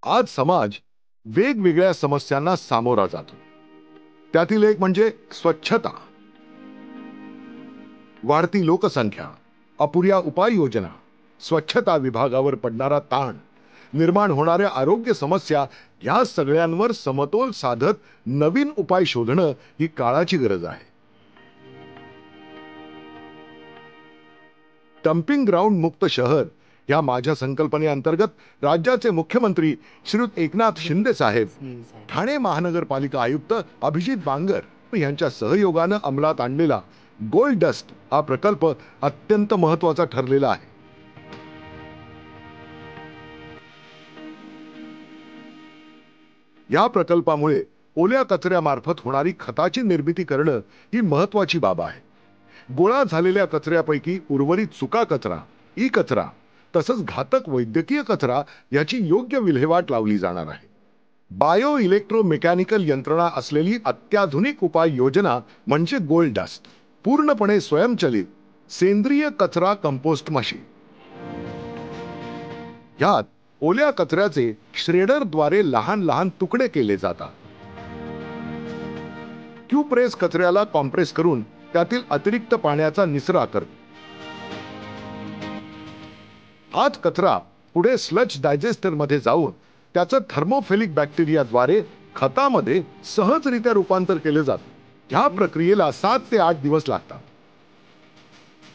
आज समाज वेगवेगळ्या समस्यांना सामोरा जातो. त्यातील एक म्हणजे स्वच्छता. वाढती लोकसंख्या, अपुऱ्या उपाययोजना, स्वच्छता विभागावर पडणारा ताण, निर्माण होणाऱ्या आरोग्य समस्या या सगळ्यांवर समतोल साधत नवीन उपाय शोधणं ही काळाची गरज आहे. डम्पिंग ग्राउंड मुक्त शहर या माझ्या संकल्पनेअंतर्गत राज्याचे मुख्यमंत्री श्रीयुत एकनाथ शिंदे साहेब, ठाणे महानगरपालिका आयुक्त अभिजित बांगर यांच्या सहयोगानं अंमलात आणलेला गोल्ड डस्ट हा प्रकल्प अत्यंत महत्त्वाचा ठरलेला आहे. या प्रकल्पामुळे ओल्या कचऱ्यामार्फत होणारी खताची निर्मिती करणं ही महत्त्वाची बाब आहे. गोळा झालेल्या कचऱ्यापैकी उर्वरित सुका कचरा, ई कचरा तसंच घातक वैद्यकीय कचरा याची योग्य विल्हेवाट लावली जाणार आहे. बायो इलेक्ट्रोमेकॅनिकल यंत्रणा असलेली अत्याधुनिक उपाय योजना म्हणजे गोल्ड डस्ट, पूर्णपणे स्वयंचलित सेंद्रिय कचरा कंपोस्ट मशीन. यात ओल्या कचऱ्याचे श्रेडरद्वारे लहान लहान तुकडे केले जातात. क्यूप्रेस कचऱ्याला कॉम्प्रेस करून त्यातील अतिरिक्त पाण्याचा निचरा करतो. हाच कचरा पुढे स्लज डायजेस्टर मध्ये जाऊन त्याचं थर्मोफिलिक बॅक्टेरियाद्वारे खतामध्ये सहजरित्या रूपांतर केले जाते. ह्या प्रक्रियेला 7 ते 8 दिवस लागतात.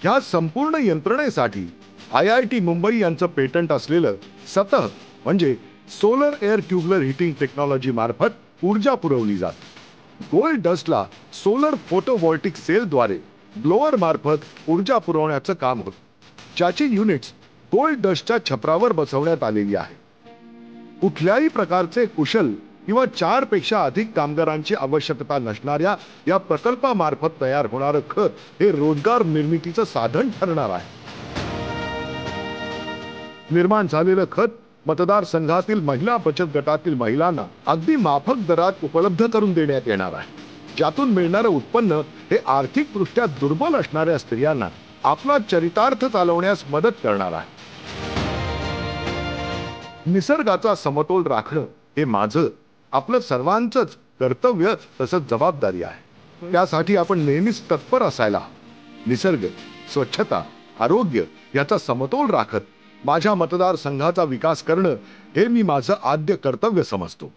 ह्या संपूर्ण यंत्रणेसाठी IIT मुंबई यांचं पेटंट असलेलं सतह म्हणजे solar air tubular heating technology मार्फत ऊर्जा पुरवली जाते. गोल्ड डस्टला सोलर फोटोव्होल्टिक सेलद्वारे ब्लोअर मार्फत ऊर्जा पुरवण्याचं काम होतं, ज्याची युनिट्स गोल्ड डस्टच्या छपरावर बसवण्यात आलेली आहे. कुठल्याही प्रकारचे कुशल किंवा 4 पेक्षा अधिक कामगारांची आवश्यकता नसणाऱ्या या प्रकल्पामार्फत तयार होणारं खत हे रोजगार निर्मितीचं साधन ठरणार आहे. निर्माण झालेलं खत मतदारसंघातील महिला बचत गटातील महिलांना अगदी माफक दरात उपलब्ध करून देण्यात येणार आहे, ज्यातून मिळणारं उत्पन्न हे आर्थिकदृष्ट्या दुर्बल असणाऱ्या स्त्रियांना आपला चरितार्थ चालवण्यास मदत करणार आहे. निसर्गाचा समतोल राखणं हे माझं, आपलं सर्वांचंच कर्तव्य तसंच जबाबदारी आहे. त्यासाठी आपण नेहमीच तत्पर असायला हवं. निसर्ग, स्वच्छता, आरोग्य याचा समतोल राखत माझ्या मतदारसंघाचा विकास करणं हे मी माझं आद्य कर्तव्य समजतो.